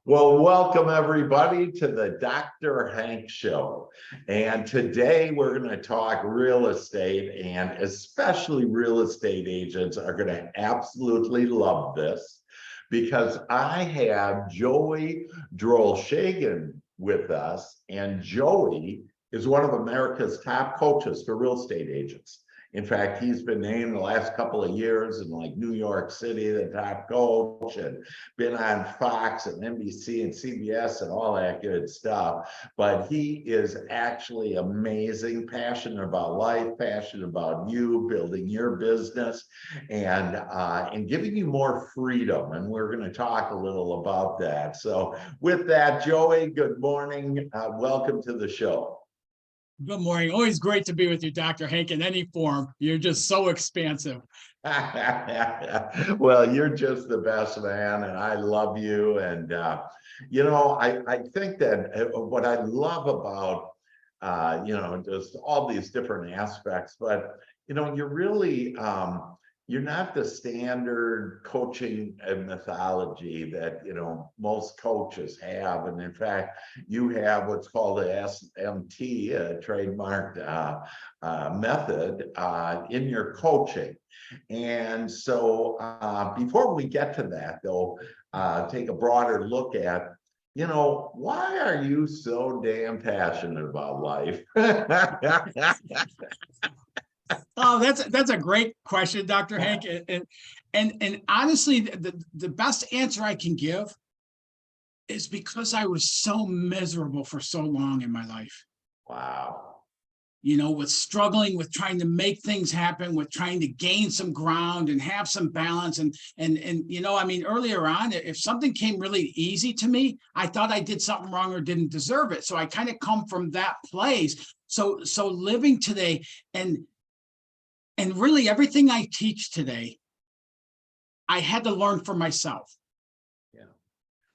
Well, welcome everybody to the Dr. Hank Show. And today we're going to talk real estate, and especially real estate agents are going to absolutely love this because I have Joey Drolshagen with us, and Joey is one of America's top coaches for real estate agents. In fact, he's been named the last couple of years in like New York City, the top coach, and been on Fox and NBC and CBS and all that good stuff. But he is actually amazing, passionate about life, passionate about you, building your business, and giving you more freedom. And we're going to talk a little about that. So with that, Joey, good morning. Welcome to the show. Good morning. Always great to be with you, Dr. Hank, in any form. You're just so expansive. Well, you're just the best, man, and I love you. And I think that what I love about just all these different aspects, but you're really you're not the standard coaching methodology that most coaches have, and in fact you have what's called the SMT trademarked method in your coaching. And so before we get to that though, take a broader look at why are you so damn passionate about life? Oh, that's a great question, Dr. Hank. And honestly, the best answer I can give is because I was so miserable for so long in my life. Wow. With struggling, with trying to make things happen, with trying to gain some ground and have some balance. And earlier on, if something came really easy to me, I thought I did something wrong or didn't deserve it. So I kind of come from that place. So living today and really everything I teach today, I had to learn for myself. Yeah.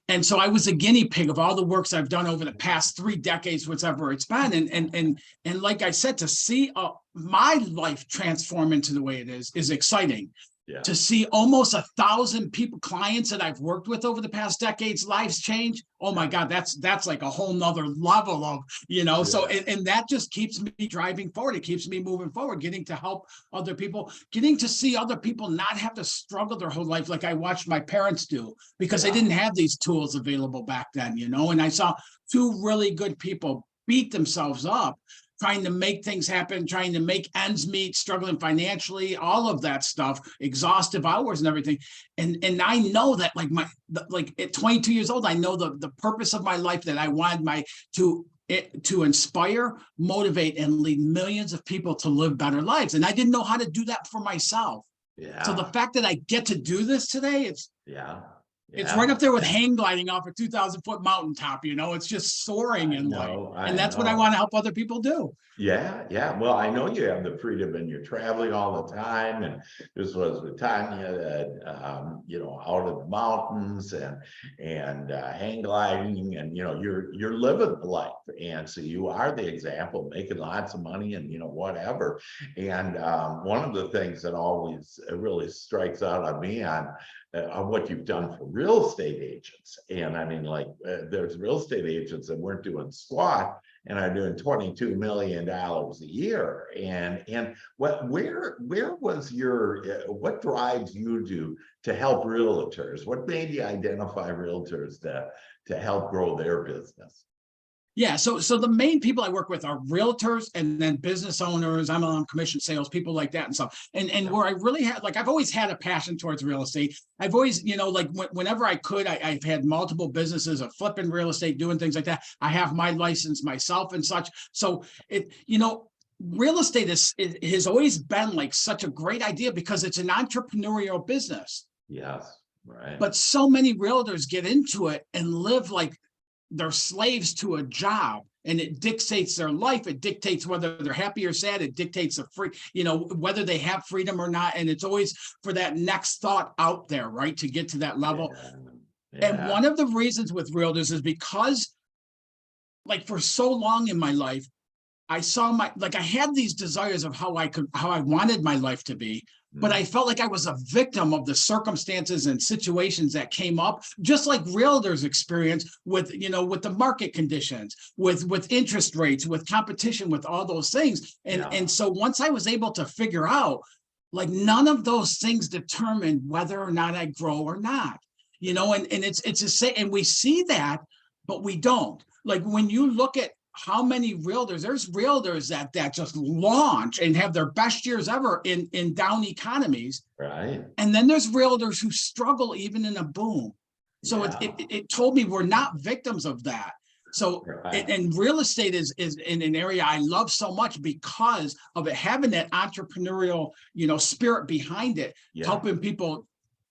And so I was a guinea pig of all the works I've done over the past 3 decades, whatever it's been. And like I said, to see my life transform into the way it is exciting. Yeah. To see almost 1,000 people, clients that I've worked with over the past decades, lives change. Oh my God, that's like a whole nother level of, Yeah. So, and that just keeps me driving forward. It keeps me moving forward, getting to help other people, getting to see other people not have to struggle their whole life like I watched my parents do, because they didn't have these tools available back then, and I saw 2 really good people beat themselves up trying to make things happen, trying to make ends meet, struggling financially, all of that stuff, exhaustive hours and everything. And I know that like at 22 years old, I know the purpose of my life, that I wanted to inspire, motivate, and lead millions of people to live better lives. And I didn't know how to do that for myself. Yeah. So the fact that I get to do this today, it's right up there with hang gliding off a 2,000-foot mountaintop. It's just soaring in life. And that's what I want to help other people do. Yeah. Well, I know you have the freedom and you're traveling all the time. And this was with Tanya that, out of the mountains and hang gliding, and, you're living the life. And so you are the example, making lots of money and, whatever. And one of the things that always really strikes out on me on what you've done for real estate agents. And I mean, there's real estate agents that weren't doing squat and are doing $22 million a year. And where was what drives you to help realtors? What made you identify realtors to help grow their business? Yeah, so the main people I work with are realtors and then business owners, MLM commission sales, people like that and stuff. And where I really had, I've always had a passion towards real estate. I've always, whenever I could, I've had multiple businesses of flipping real estate, doing things like that. I have my license myself and such. So real estate has always been such a great idea because it's an entrepreneurial business. Yes, right. But so many realtors get into it and live like they're slaves to a job, and it dictates their life. It dictates whether they're happy or sad. It dictates whether they have freedom or not. And it's always for that next thought out there, right? To get to that level. Yeah. And one of the reasons with realtors is because for so long in my life, I saw I had these desires of how I wanted my life to be, but I felt like I was a victim of the circumstances and situations that came up, just like realtors experience with, with the market conditions, with interest rates, with competition, with all those things. And so once I was able to figure out, like, none of those things determine whether or not I grow or not, and it's a say, and we see that, but we don't. Like, when you look at how many realtors, there's realtors that just launch and have their best years ever in down economies. Right. And then there's realtors who struggle even in a boom. So it told me we're not victims of that. So, and real estate is in an area I love so much because of it having that entrepreneurial, spirit behind it, helping people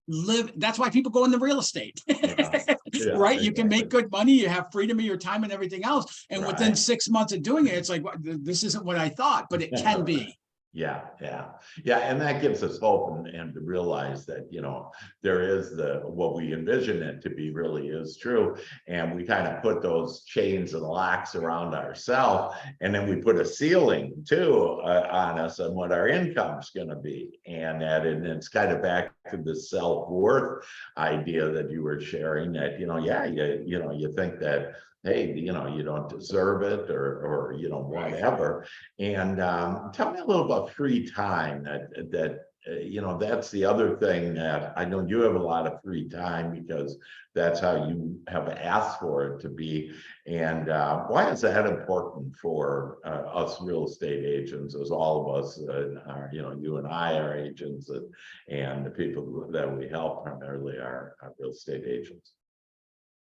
live. That's why people go into real estate. Right? You can make good money, you have freedom of your time and everything else, and within 6 months of doing it, it's like, this isn't what I thought, but it can be. Yeah. And that gives us hope and to realize that, there is what we envision it to be really is true. And we kind of put those chains and locks around ourselves. And then we put a ceiling too on us on what our income's going to be. And it's kind of back to the self-worth idea that you were sharing that, you think that, hey, you don't deserve it or whatever. And tell me a little about free time. That's the other thing that I know you have a lot of free time because that's how you have asked for it to be. And why is that important for us real estate agents, as all of us are, you and I are agents, and the people that we help primarily are real estate agents?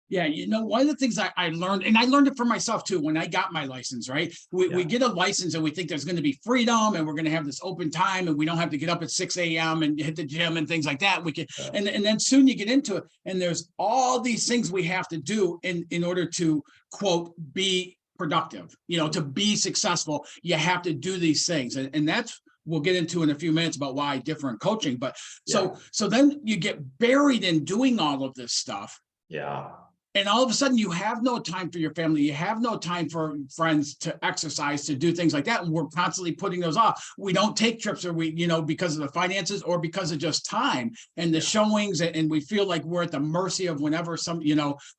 Yeah, one of the things I learned, and I learned it for myself too, when I got my license, right? We get a license and we think there's going to be freedom and we're going to have this open time and we don't have to get up at 6 a.m. and hit the gym and things like that. We can, and then soon you get into it and there's all these things we have to do in order to, quote, be productive, to be successful. You have to do these things. And that's, we'll get into in a few minutes about why I differ in coaching. But so then you get buried in doing all of this stuff. Yeah. And all of a sudden you have no time for your family. You have no time for friends to exercise, to do things like that. And we're constantly putting those off. We don't take trips or because of the finances or because of just time and the showings. And we feel like we're at the mercy of whenever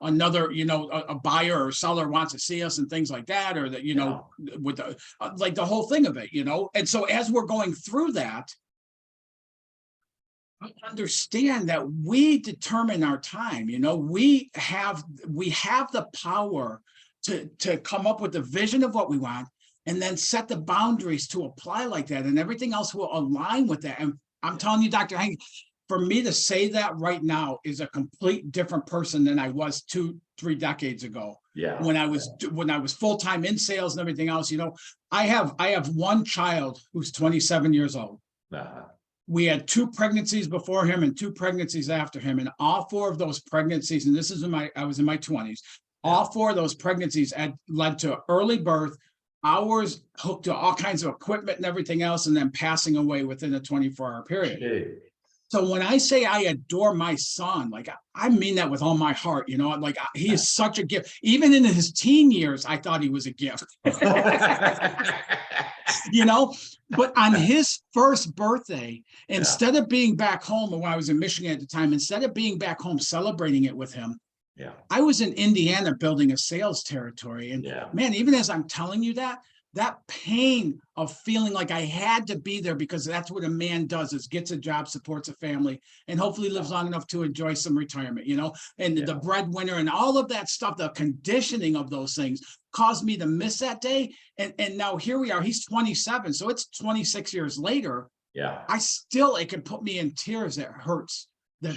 another, a buyer or seller wants to see us and things like that, or that, with the, like the whole thing of it, And so as we're going through that, understand that we determine our time. We have the power to come up with the vision of what we want and then set the boundaries to apply like that, and everything else will align with that. And I'm telling you, Dr. Hank, for me to say that right now is a complete different person than I was 2-3 decades ago. Yeah. When I was full-time in sales and everything else, I have one child who's 27 years old. We had 2 pregnancies before him and 2 pregnancies after him. And all 4 of those pregnancies, and this is I was in my 20s, all 4 of those pregnancies had led to early birth, hours hooked to all kinds of equipment and everything else, and then passing away within a 24-hour period. Okay. So when I say I adore my son, like I mean that with all my heart, like he is such a gift. Even in his teen years, I thought he was a gift. But on his first birthday, instead of being back home, when I was in Michigan at the time, instead of being back home celebrating it with him, I was in Indiana building a sales territory. And man, even as I'm telling you that pain of feeling like I had to be there because that's what a man does, is gets a job, supports a family, and hopefully lives long enough to enjoy some retirement, and the breadwinner and all of that stuff, the conditioning of those things caused me to miss that day. And now here we are, he's 27. So it's 26 years later. Yeah. It can put me in tears. It hurts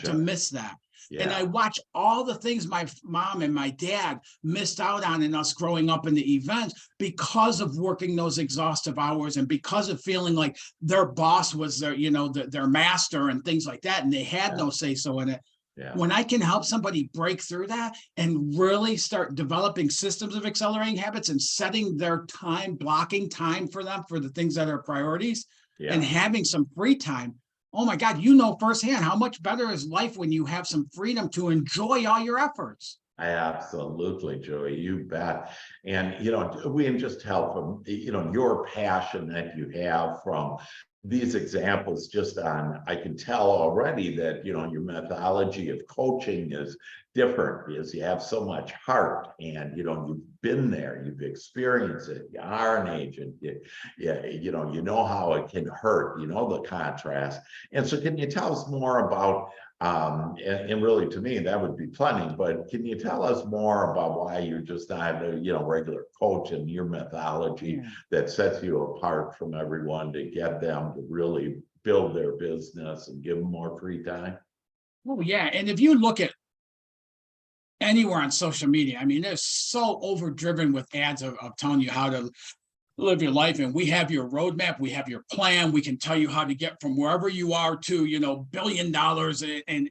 to miss that. Yeah. And I watch all the things my mom and my dad missed out on in us growing up in the events because of working those exhaustive hours and because of feeling like their boss was their master and things like that. And they had no say so in it. Yeah. When I can help somebody break through that and really start developing systems of accelerating habits and setting their time, blocking time for them for the things that are priorities and having some free time. Oh my God, firsthand how much better is life when you have some freedom to enjoy all your efforts. Absolutely, Joey, you bet. And, you know, we can just help them, you know, your passion that you have from these examples just on, I can tell already that, you know, your methodology of coaching is different because you have so much heart and, you know, you've been there, you've experienced it, you are an agent, you know how it can hurt, you know, the contrast. And so can you tell us more about and really to me that would be plenty, but can you tell us more about why you're just not a, you know, regular coach and your methodology that sets you apart from everyone to get them to really build their business and give them more free time? Oh, yeah. And if you look at anywhere on social media, I mean, they're so overdriven with ads of telling you how to live your life. And we have your roadmap, we have your plan. We can tell you how to get from wherever you are to, you know, $1 billion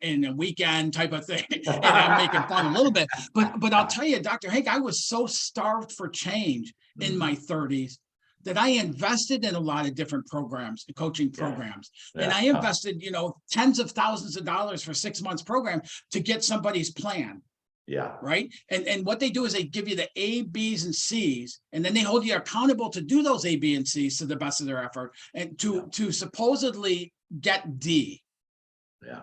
in a weekend type of thing. And I'm making fun a little bit, but I'll tell you, Dr. Hank, I was so starved for change in my 30s that I invested in a lot of different programs, coaching programs. And I invested, you know, tens of thousands of dollars for 6 months program to get somebody's plan. Yeah. Right. And what they do is they give you the A, B's, and C's, and then they hold you accountable to do those A, B, and C's to the best of their effort and to supposedly get D. Yeah.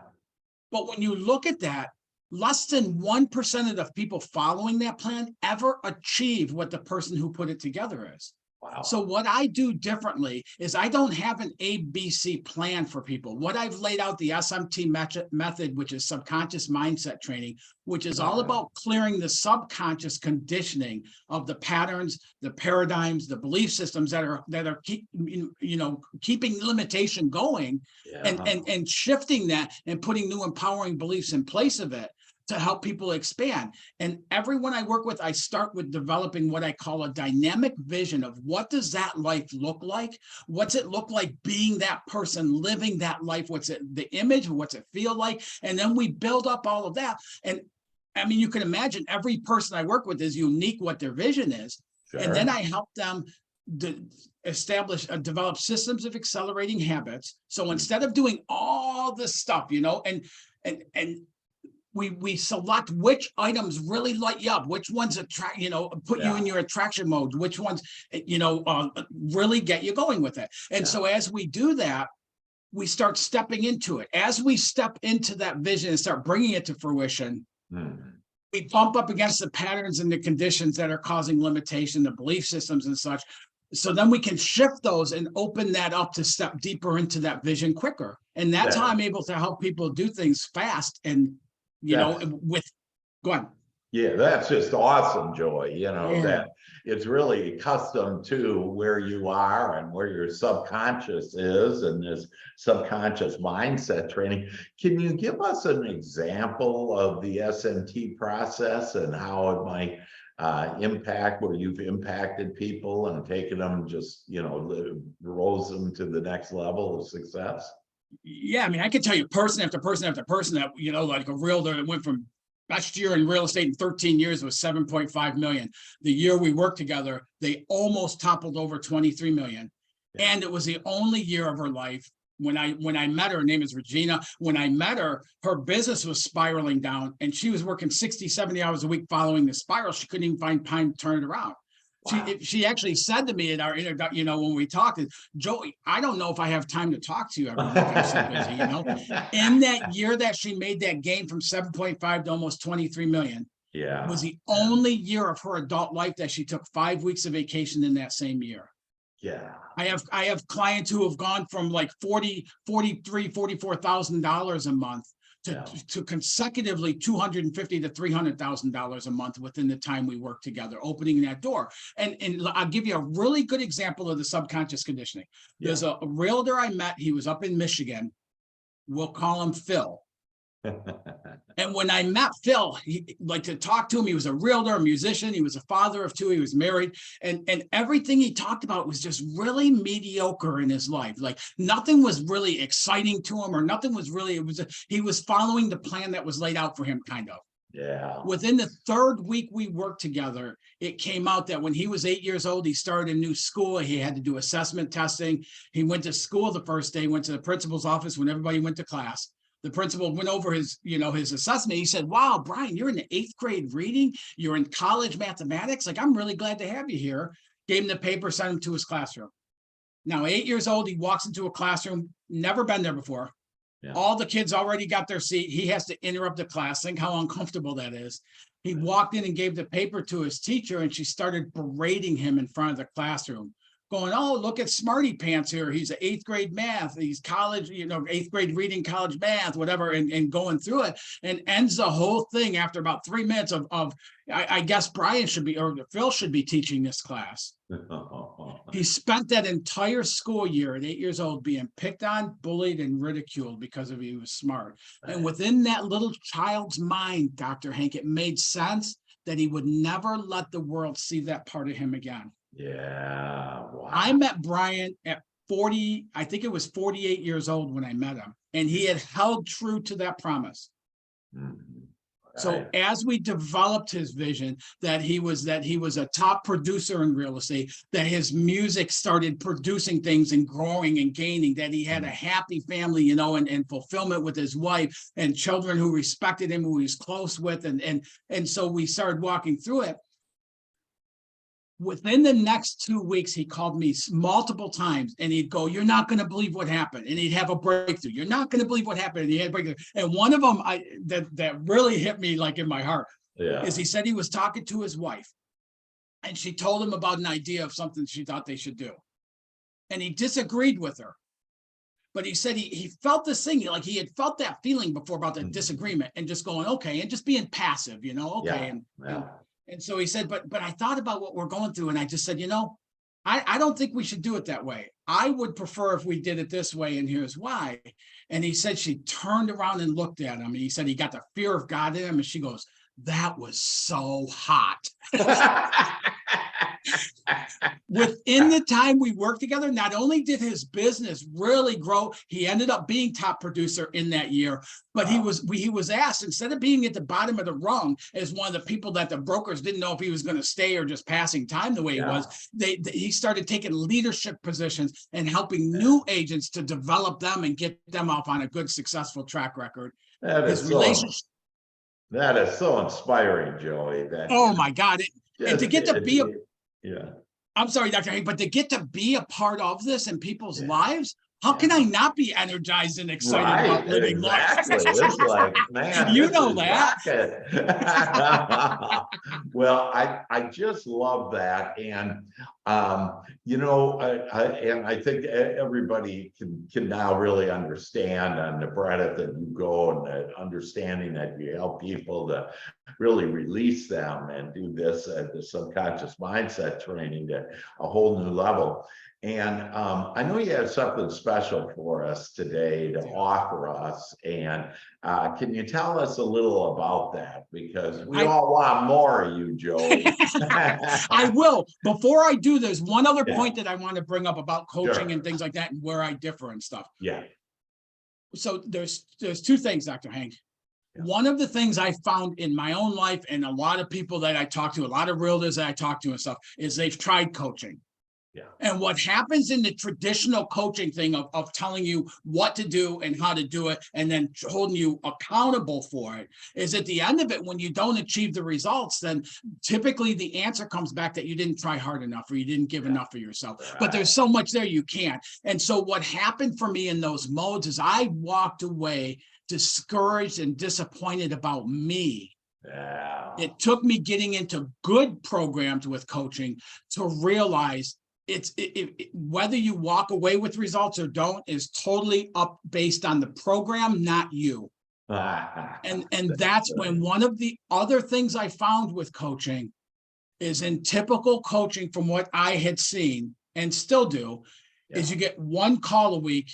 But when you look at that, less than 1% of the people following that plan ever achieve what the person who put it together is. Wow. So what I do differently is I don't have an ABC plan for people. What I've laid out, the SMT method, which is subconscious mindset training, which is all about clearing the subconscious conditioning of the patterns, the paradigms, the belief systems that are keeping limitation going and shifting that and putting new empowering beliefs in place of it to help people expand. And everyone I work with, I start with developing what I call a dynamic vision of what does that life look like? What's it look like being that person, living that life? What's it, the image? What's it feel like? And then we build up all of that. And I mean, you can imagine every person I work with is unique what their vision is. Sure. And then I help them develop systems of accelerating habits. So instead of doing all this stuff, you know, and we select which items really light you up, which ones attract, you know, put you in your attraction mode, which ones, you know, really get you going with it. And so as we do that, we start stepping into it. As we step into that vision and start bringing it to fruition, we bump up against the patterns and the conditions that are causing limitation, the belief systems and such. So then we can shift those and open that up to step deeper into that vision quicker. And that's how I'm able to help people do things fast and, you know, go on. Yeah, that's just awesome, Joey. You know, that it's really accustomed to where you are and where your subconscious is and this subconscious mindset training. Can you give us an example of the SMT process and how it might impact where you've impacted people and taken them just, you know, rose them to the next level of success? Yeah, I mean, I could tell you person after person after person that, you know, like a realtor that went from best year in real estate in 13 years was 7.5 million. The year we worked together, they almost toppled over 23 million. And it was the only year of her life. When I met her name is Regina. When I met her, her business was spiraling down and she was working 60, 70 hours a week following the spiral. She couldn't even find time to turn it around. Wow. She actually said to me in our introduction, you know, when we talked, Joey, I don't know if I have time to talk to you every week. I'm so busy, you know. In that year that she made that gain from 7.5 to almost 23 million, was the only year of her adult life that she took 5 weeks of vacation in that same year. Yeah. I have clients who have gone from like $44,000 a month to consecutively $250,000 to $300,000 a month within the time we work together, opening that door. And I'll give you a really good example of the subconscious conditioning. There's a realtor I met. He was up in Michigan. We'll call him Phil. And when I met Phil, he like to talk to him. He was a realtor, a musician. He was a father of two. He was married. And everything he talked about was just really mediocre in his life. Like nothing was really exciting to him or nothing was really, he was following the plan that was laid out for him, kind of. Yeah. Within the third week we worked together, it came out that when he was 8 years old, he started a new school. He had to do assessment testing. He went to school the first day, went to the principal's office when everybody went to class. The principal went over his, his assessment. He said, wow, Brian, you're in the 8th grade reading. You're in college mathematics. Like, I'm really glad to have you here. Gave him the paper, sent him to his classroom. Now, 8 years old, he walks into a classroom, never been there before. Yeah. All the kids already got their seat. He has to interrupt the class. Think how uncomfortable that is. He walked in and gave the paper to his teacher, and she started berating him in front of the classroom, going, oh, look at Smarty Pants here. He's an 8th grade math. He's college, 8th grade reading, college math, whatever, and going through it, and ends the whole thing after about 3 minutes of I guess Brian should be, or Phil should be teaching this class. He spent that entire school year at 8 years old being picked on, bullied, and ridiculed because of he was smart. And within that little child's mind, Dr. Hank, it made sense that he would never let the world see that part of him again. Yeah. Wow. I met Brian at 40, I think it was 48 years old when I met him, and he had held true to that promise. Mm-hmm. So as we developed his vision that he was a top producer in real estate, that his music started producing things and growing and gaining, that he had a happy family, and fulfillment with his wife and children who respected him, who he was close with. And so we started walking through it. Within the next 2 weeks, he called me multiple times, and he'd go, you're not going to believe what happened. And he'd have a breakthrough. You're not going to believe what happened. And he had a breakthrough. And one of them that really hit me like in my heart is he said he was talking to his wife, and she told him about an idea of something she thought they should do. And he disagreed with her. But he said he felt this thing, like he had felt that feeling before about the disagreement, and just going, okay, and just being passive, okay. And so he said, but I thought about what we're going through, and I just said, I don't think we should do it that way. I would prefer if we did it this way, and here's why. And he said she turned around and looked at him, and he said he got the fear of God in him, and she goes, that was so hot. Within the time we worked together, not only did his business really grow, he ended up being top producer in that year, but he was asked, instead of being at the bottom of the rung as one of the people that the brokers didn't know if he was going to stay or just passing time the way he was, he started taking leadership positions and helping new agents to develop them and get them off on a good, successful track record. That is so inspiring, Joey. Oh my God. And to get to be I'm sorry, Dr. Hank, but to get to be a part of this in people's lives, how can I not be energized and excited about living life? It's like, man, you know that. Well, I just love that. And, and I think everybody can now really understand on the breadth that you go, and the understanding that you help people to really release them and do this the subconscious mindset training to a whole new level. And I know you have something special for us today to offer us. And can you tell us a little about that? Because we all want more of you, Joey. I will. Before I do, there's one other point that I want to bring up about coaching and things like that, and where I differ and stuff. Yeah. So there's 2 things, Dr. Hank. One of the things I found in my own life, and a lot of people that I talk to, a lot of realtors that I talk to and stuff, is they've tried coaching. Yeah. And what happens in the traditional coaching thing of telling you what to do and how to do it, and then holding you accountable for it, is at the end of it, when you don't achieve the results, then typically the answer comes back that you didn't try hard enough, or you didn't give enough of yourself. Right. But there's so much there you can't. And so what happened for me in those modes is I walked away discouraged and disappointed about me. Yeah. It took me getting into good programs with coaching to realize whether you walk away with results or don't is totally up based on the program, not you. And that's when one of the other things I found with coaching is, in typical coaching from what I had seen and still do, is you get 1 call a week.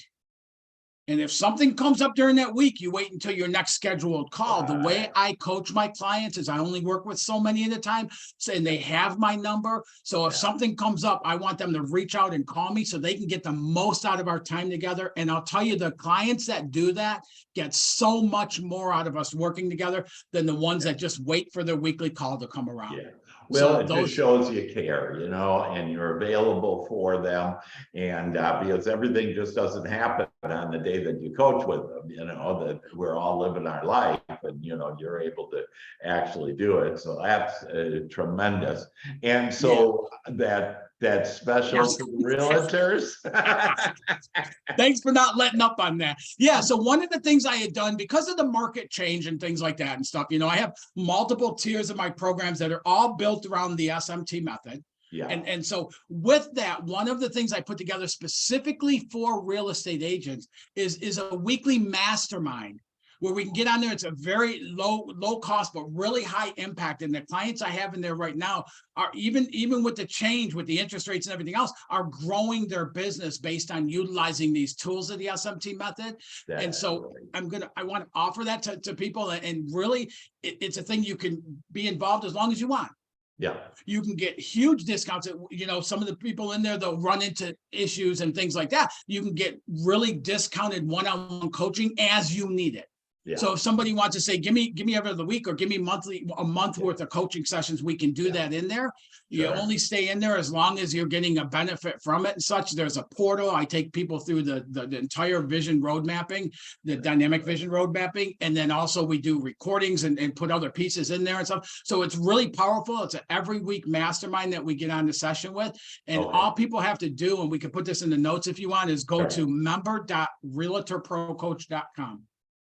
And if something comes up during that week, you wait until your next scheduled call. The way I coach my clients is I only work with so many at a time, and they have my number. So if something comes up, I want them to reach out and call me so they can get the most out of our time together. And I'll tell you, the clients that do that get so much more out of us working together than the ones that just wait for their weekly call to come around. Yeah. Well, so it just shows you care, and you're available for them. And because everything just doesn't happen on the day that you coach with them, you know, that we're all living our life and, you know, you're able to actually do it. So that's tremendous. And so that's special Yes. to the realtors. Thanks for not letting up on that. Yeah. So one of the things I had done because of the market change and things like that and stuff, you know, I have multiple tiers of my programs that are all built around the SMT method. Yeah. And so with that, one of the things I put together specifically for real estate agents is a weekly mastermind where we can get on there. It's a very low cost, but really high impact. And the clients I have in there right now are even with the change, with the interest rates and everything else, are growing their business based on utilizing these tools of the SMT method. And so I want to offer that to people, and really it's a thing you can be involved as long as you want. Yeah. You can get huge discounts. You know, some of the people in there, they'll run into issues and things like that. You can get really discounted one-on-one coaching as you need it. Yeah. So if somebody wants to say, give me every other week or give me a month worth of coaching sessions, we can do that in there. You only stay in there as long as you're getting a benefit from it and such. There's a portal. I take people through the entire vision road mapping, the dynamic vision road mapping. And then also we do recordings and put other pieces in there and stuff. So it's really powerful. It's an every week mastermind that we get on the session with. And all people have to do, and we can put this in the notes if you want, is go to member.realtorprocoach.com.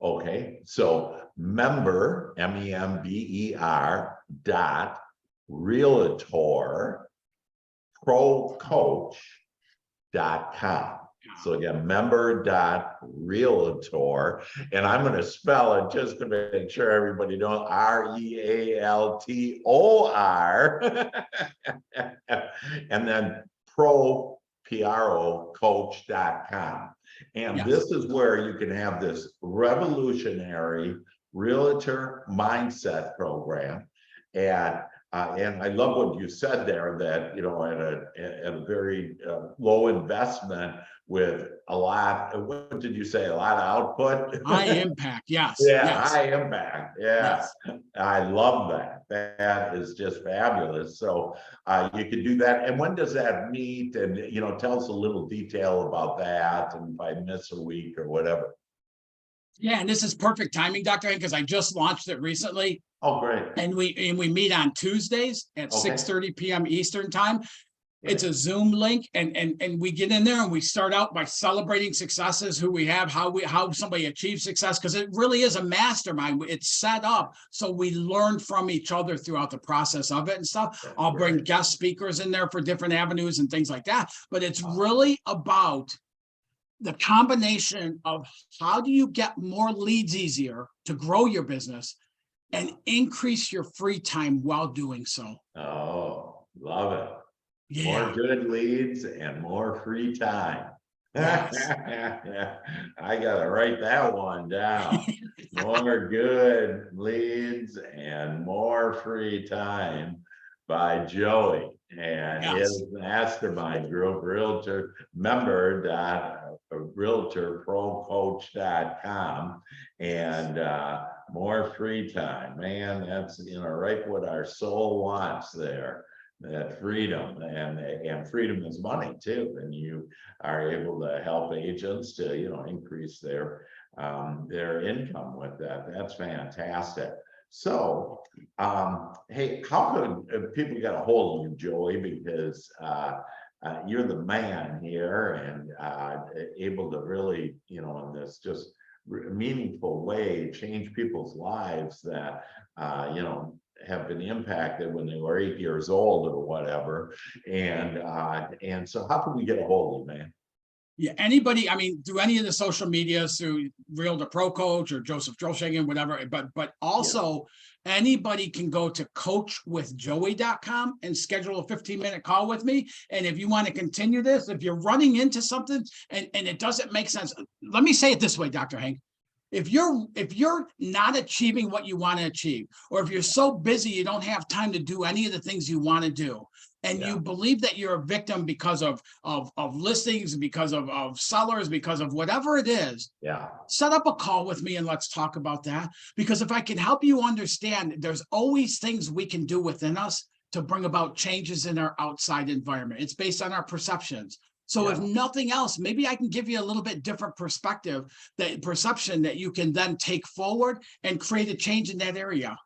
Okay, so member, MEMBER realtor.procoach.com. So again, member.realtor, and I'm going to spell it just to make sure everybody knows, REALTOR, and then procoach.com. And this is where you can have this revolutionary realtor mindset program. And I love what you said there, that, you know, at a very low investment with a lot, what did you say? A lot of output? High impact, yes. Yeah, yes. high impact. Yeah, yes. I love that. That is just fabulous. So you can do that. And when does that meet? And, you know, tell us a little detail about that, and if I miss a week or whatever. Yeah, and this is perfect timing, Dr. Hank, because I just launched it recently. Oh, great. And we meet on Tuesdays at 6:30 p.m. Eastern time. It's a Zoom link, and we get in there and we start out by celebrating successes, who we have, how somebody achieves success, because it really is a mastermind. It's set up so we learn from each other throughout the process of it and stuff. I'll bring guest speakers in there for different avenues and things like that, but it's really about the combination of how do you get more leads easier to grow your business and increase your free time while doing so. Oh, love it. Yeah. More good leads and more free time. Yes. I gotta write that one down. More good leads and more free time by Joey and his mastermind group, realtor member.realtorprocoach.com, and more free time. Man, that's, you know, right what our soul wants there. That freedom, and freedom is money too, and you are able to help agents to, you know, increase their income with that. That's fantastic. So hey, how could people get a hold of you, Joey, because you're the man here, and able to really, you know, in this just meaningful way change people's lives that you know, have been impacted when they were 8 years old or whatever. And so how can we get a hold of you, man? Yeah, anybody, I mean, through any of the social medias, through Realtor Pro Coach or Joseph Drolshagen, whatever, but also anybody can go to coachwithjoey.com and schedule a 15-minute call with me. And if you want to continue this, if you're running into something and it doesn't make sense, let me say it this way, Dr. Hank. If you're not achieving what you want to achieve, or if you're so busy you don't have time to do any of the things you want to do, and you believe that you're a victim because of listings, because of sellers, because of whatever it is, set up a call with me and let's talk about that. Because if I can help you understand, there's always things we can do within us to bring about changes in our outside environment. It's based on our perceptions. So if Yeah. nothing else, maybe I can give you a little bit different perspective, that perception that you can then take forward and create a change in that area.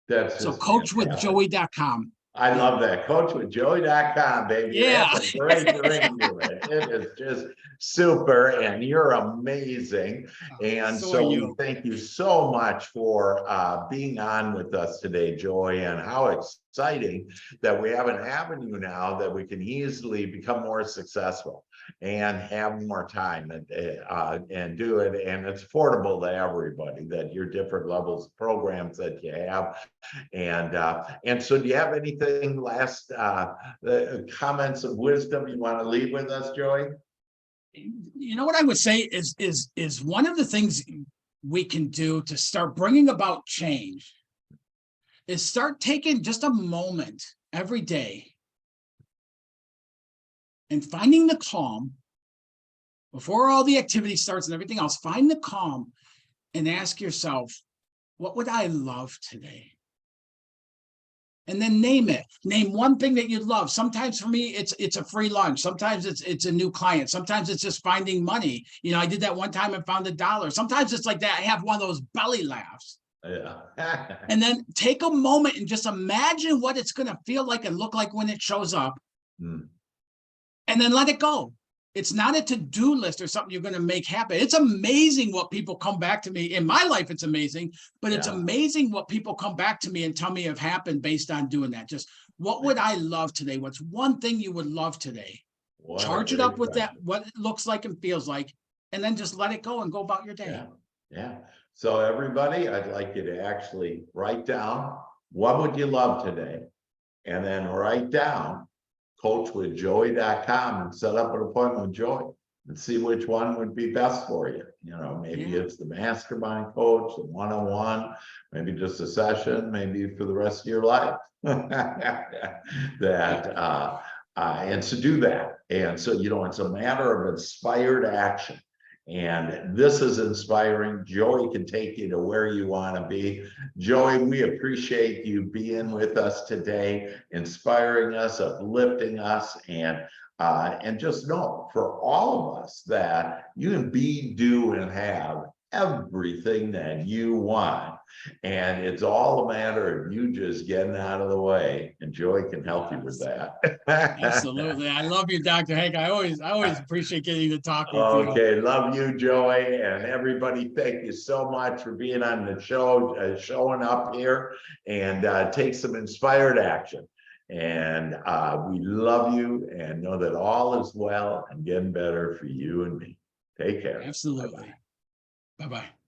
That's So just fantastic. coachwithjoey.com. I love that. Coachwithjoey.com, baby. It Yeah. has a great ring to it. It is just super, and you're amazing. And So are so we you. thank you so much for being on with us today, Joy, and how exciting that we have an avenue now that we can easily become more successful and have more time and do it. And it's affordable to everybody, that your different levels of programs that you have. And so do you have anything last comments of wisdom you want to leave with us, Joey? You know what I would say is one of the things we can do to start bringing about change is start taking just a moment every day and finding the calm before all the activity starts and everything else. Find the calm and ask yourself, what would I love today? And then name it. Name one thing that you love. Sometimes for me, it's a free lunch. Sometimes it's a new client. Sometimes it's just finding money. You know, I did that one time and found $1. Sometimes it's like that. I have one of those belly laughs. Yeah. And then take a moment and just imagine what it's going to feel like and look like when it shows up. Mm. And then let it go. It's not a to-do list or something you're going to make happen. It's amazing what people come back to me. In my life, it's amazing, but it's amazing what people come back to me and tell me have happened based on doing that. Just what would I love today? What's one thing you would love today? What Charge it up with that, what it looks like and feels like, and then just let it go and go about your day. Yeah. So everybody, I'd like you to actually write down, what would you love today? And then write down coachwithjoey.com and set up an appointment with Joey and see which one would be best for you. You know, maybe it's the mastermind coach, the one-on-one, maybe just a session, maybe for the rest of your life. And so do that. And so, you know, it's a matter of inspired action. And this is inspiring. Joey can take you to where you want to be. Joey, we appreciate you being with us today, inspiring us, uplifting us, and just know for all of us that you can be, do, and have everything that you want. And it's all a matter of you just getting out of the way, and Joey can help you with that. Absolutely. I love you, Dr. Hank. I always appreciate getting to talk with you. Okay, love you, Joey, and everybody. Thank you so much for being on the show, showing up here, and take some inspired action. And we love you, and know that all is well and getting better for you and me. Take care. Absolutely. Bye-bye.